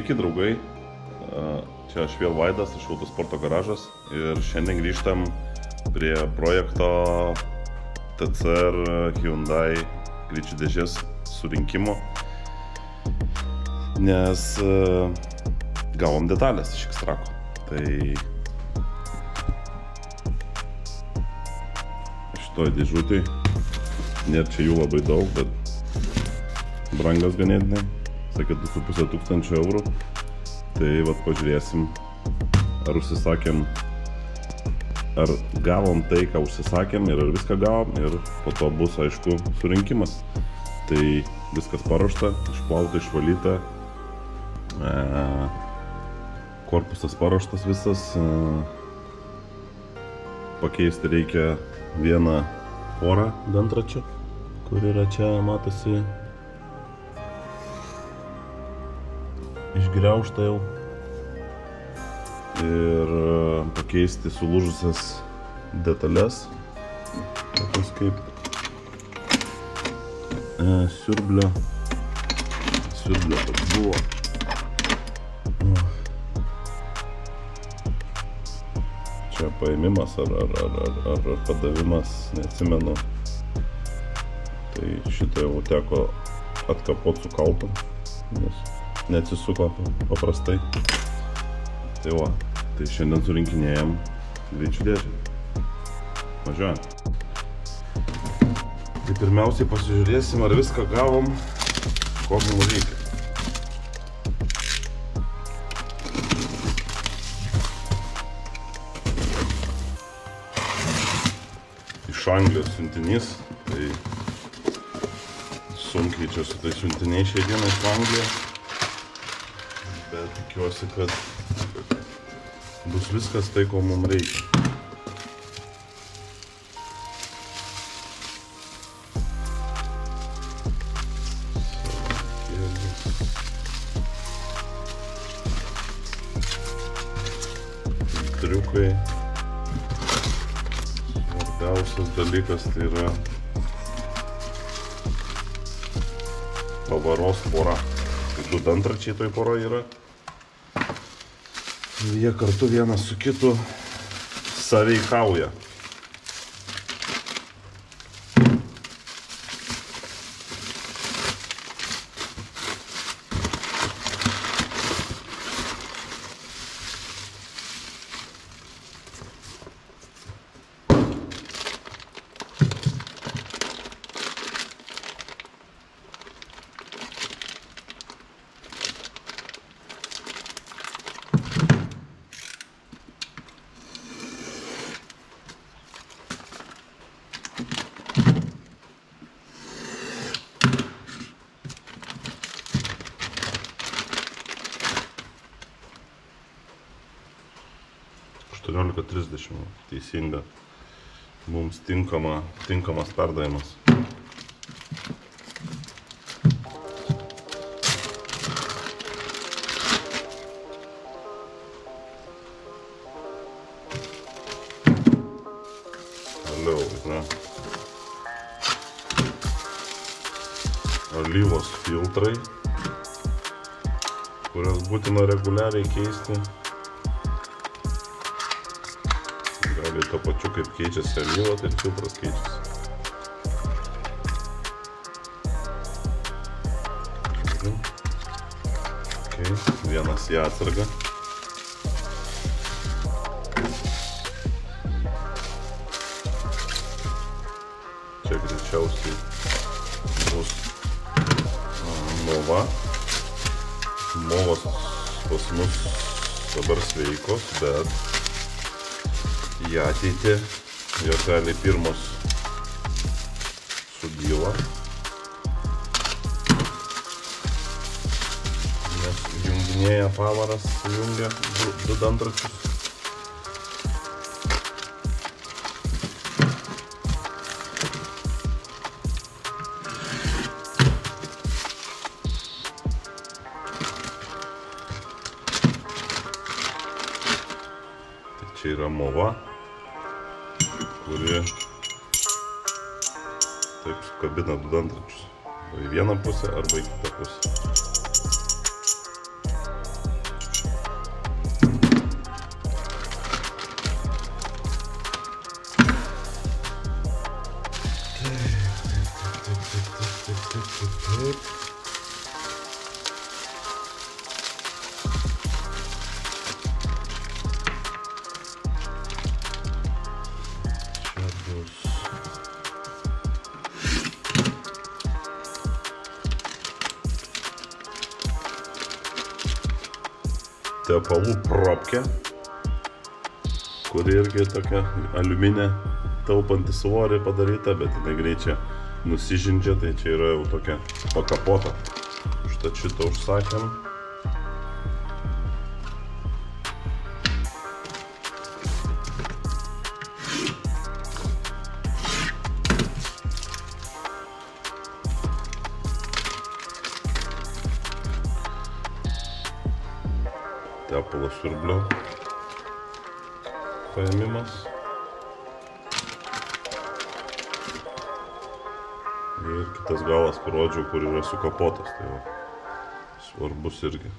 Sveiki draugai, čia aš vėl Vaidas iš Autosporto garažas ir šiandien grįžtam prie projekto TCR Hyundai greičių dėžės surinkimo, nes gavom detalės iš ekstrako. Tai šitoj dėžutėj, nėra čia jų labai daug, bet brangas ganėtinai. Sakė 2,5 tūkstančio eurų. Tai vat pažiūrėsim, ar užsisakėm, ar gavom tai, ką užsisakėm ir ar viską gavom, ir po to bus, aišku, surinkimas. Tai viskas paruošta, išplauta, išvalyta, korpusas paruoštas visas. Pakeisti reikia vieną porą dantračių, kur yra čia, matosi, išgriaužta jau, ir pakeisti sulūžusias detalės, tokias kaip siurblio toks buvo. Čia paėmimas ar padavimas, neatsimenu. Tai šitą jau teko atkapot su kaltom, nes neatsisuko paprastai. Tai va, tai šiandien surinkinėjam greičių dėžę. Važiuojam. Tai pirmiausiai pasižiūrėsim, ar viską gavom, ko mums reikia. Iš Anglijos siuntinys, tai sunkiai čia su tai siuntiniai šiai dienai iš Anglijos. Bet tikiuosi, kad bus viskas tai, ko mums reikia. Triukai. Svarbiausias dalykas tai yra pavaros pora. Tai du dantračiai toj pora yra. Jie kartu vienas su kitu sąveikauja. $18.30 teisinga, mums tinkamas perdavimas. Toliau, alyvos filtrai, kurias būtina reguliariai keisti. Gali to pačiu, kaip keičiasi alyva, tai filtras keičiasi. Okay. Vienas į atsargą. Čia greičiausiai bus Nova. Novos pas mus dabar sveikos, bet į ateitį jos gali pirmos sudyla, nes junginėja pavaras, jungia du dantračius. Tai čia yra Mova, kuri taip sukabina du dantračius. Į vieną pusę arba į kitą pusę. tepalų propkė, kuri irgi tokia aliuminė taupanti svorį padaryta, bet jinai greičiai nusižindžia, tai čia yra jau tokia pakapota. Štai šitą užsakėm. Tepalo siurblio paėmimas. Ir kitas galas, kur rodžiau, kur yra sukapotas, tai va, svarbus irgi.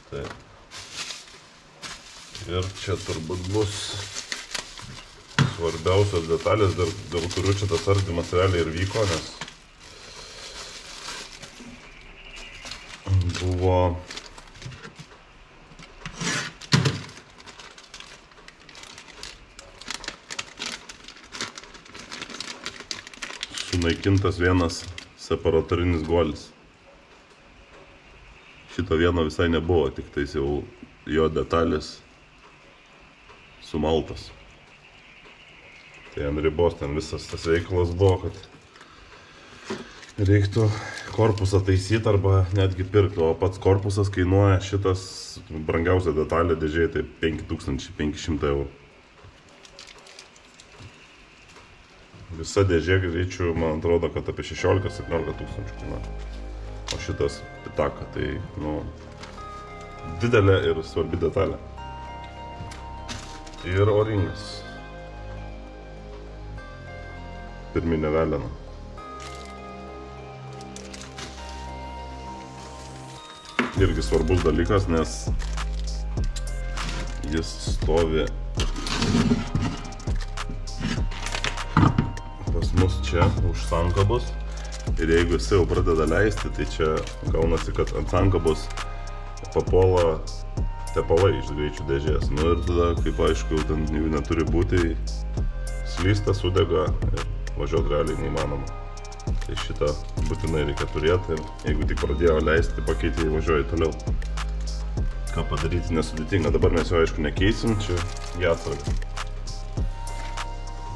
Taip. Ir čia turbūt bus svarbiausios detalės, dėl kurių čia tas ardymas realiai ir vyko, nes buvo sunaikintas vienas separatorinis guolis. Šito vieno visai nebuvo, tik tais jau jo detalės sumaltas. Tai ant ribos ten visas tas veikalas buvo, kad reiktų korpusą taisyti arba netgi pirkti, o pats korpusas kainuoja šitas brangiausia detalė dėžėje, tai 5500 eurų. Visa dėžė greičių, man atrodo, kad apie 16-17 tūkstančių kainuoja. O šitas pitaka, tai, nu, didelė ir svarbi detalė. Ir oringas. Pirminė velena. Irgi svarbus dalykas, nes jis stovi pas mus čia už sankabos. Ir jeigu jis jau pradeda leisti, tai čia gaunasi, kad ant sankabos papuola tepalai iš greičių dėžės. Nu ir tada, kaip aišku, ten jų neturi būti, slysta, sudega ir važiuoti realiai neįmanoma. Tai šitą būtinai reikia turėti ir jeigu tik pradėjo leisti, pakeitė ir važiuoja toliau. Ką padaryti nesudėtinga. Dabar mes jo aišku nekeisim, čia į atsargą.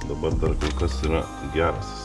Dabar dar kol kas yra geras.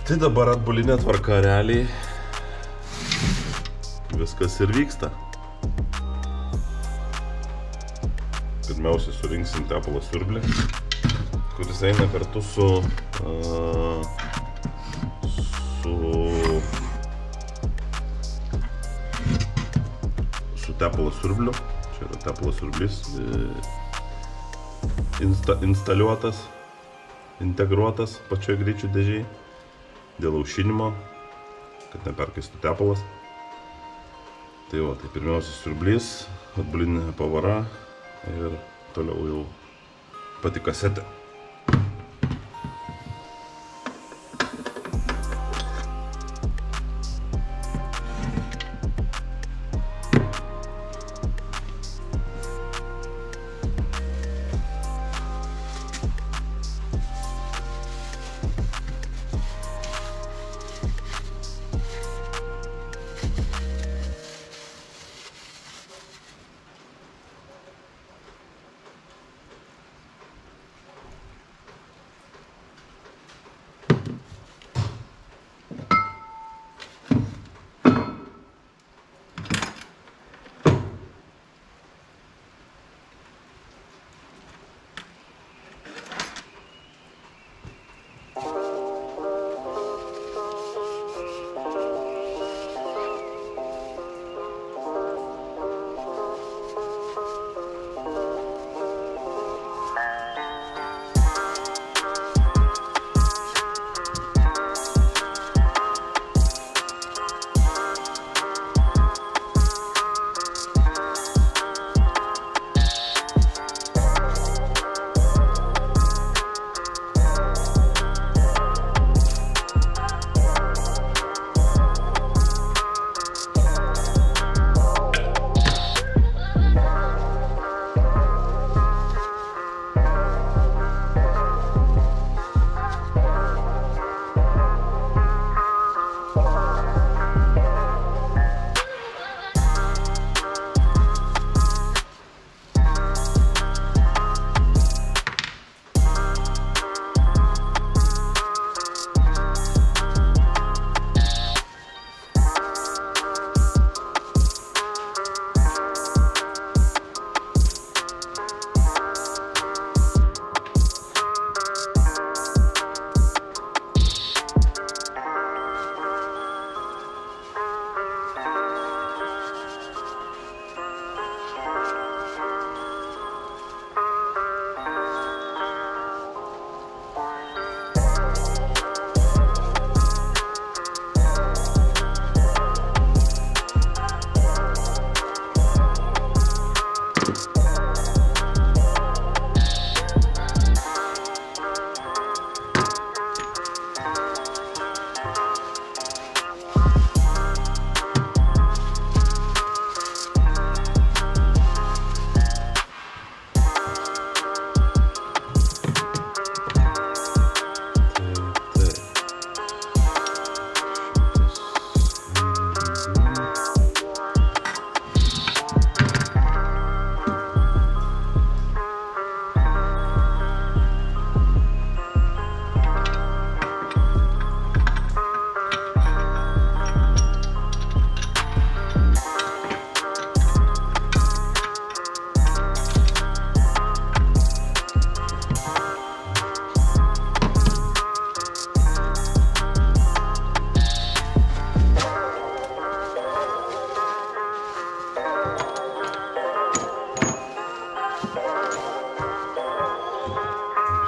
Tai dabar atbulinė tvarka realiai viskas ir vyksta. Pirmiausia surinksim tepalo siurblį, kuris eina kartu su tepalo siurbliu. Čia yra tepalo siurblys instaliuotas, integruotas pačioje greičių dėžėje. Dėl aušinimo, kad neperkaistų tepalas. Tai va, tai pirmiausia siurblys, atbulinė pavara ir toliau jau pati kasetė.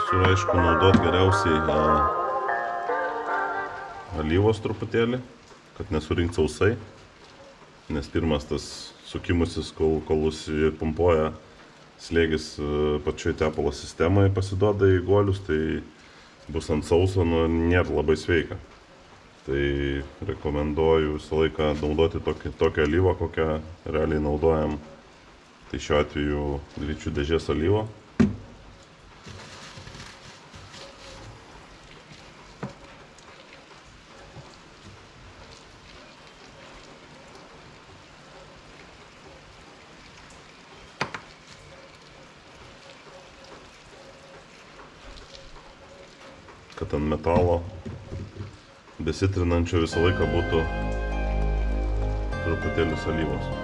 Visur aišku naudot geriausiai alyvos truputėlį, kad nesurinkt sausai, nes pirmas tas sukimusis, kol pumpuoja slėgis pačioj tepalo sistemoje pasiduoda į guolius, tai bus ant sauso, nėra labai sveika. Tai rekomenduoju visą laiką naudoti tokią alyvą, kokią realiai naudojam. Tai šiuo atveju gryčių dėžės alyvo. Kad ant metalo besitrinančio visą laiką būtų truputėlis alyvos.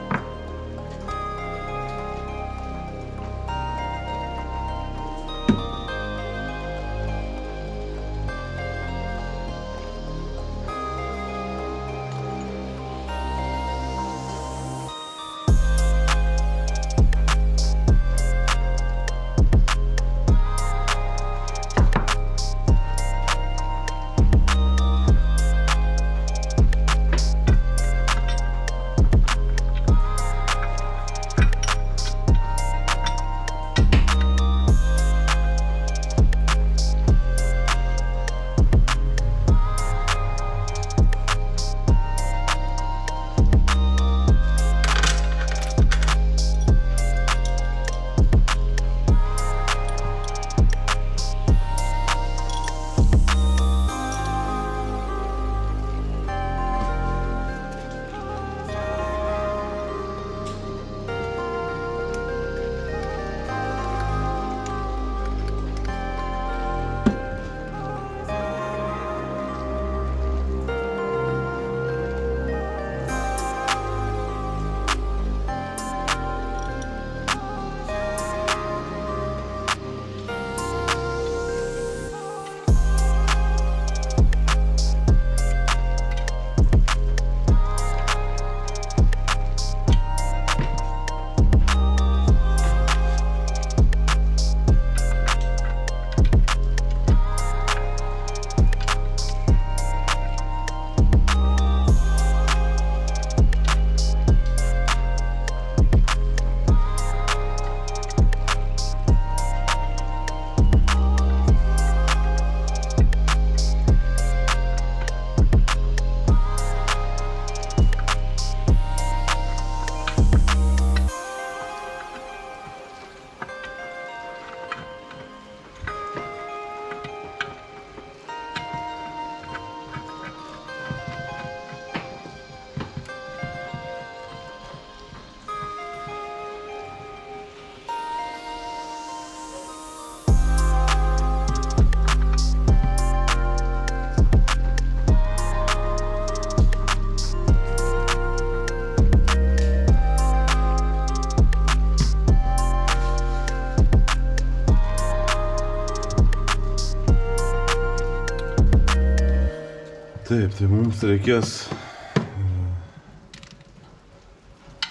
Taip, tai mums reikės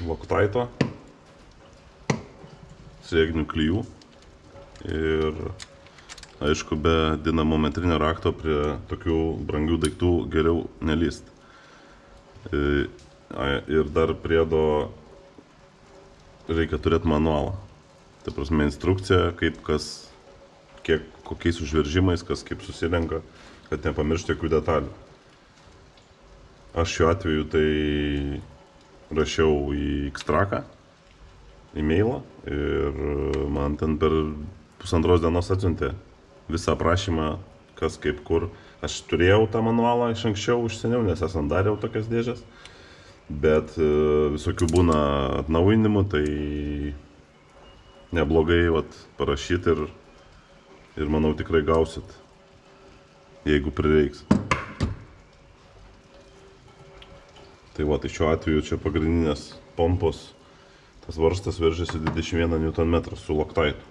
Loctite'o, srieginių klijų ir, aišku, be dinamometrinio rakto prie tokių brangių daiktų geriau nelyst. Ir dar priedo reikia turėti manualą. Tai prasme instrukcija, kaip kas, kokiais užveržimais, kas kaip susirenka, kad nepamiršti jokių detalių. Aš šiuo atveju tai rašiau į Xtraką, e-mailą ir man ten per pusantros dienos atsiuntė visą aprašymą, kas kaip kur. Aš turėjau tą manualą iš anksčiau, iš seniau, nes esam darę tokias dėžes, bet visokių būna atnaujinimų, tai neblogai parašyti ir manau tikrai gausit, jeigu prireiks. Tai tai šiuo atveju čia pagrindinės pompos, tas varžtas veržiasi 21 Nm su Loctite'u.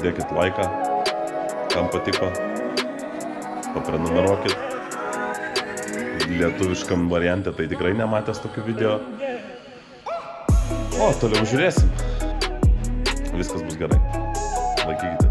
uždėkit laiką, kam patiko, paprenumeruokit. Lietuviškam variante tai tikrai nematęs tokių video. O, toliau žiūrėsim. Viskas bus gerai. Laikykite.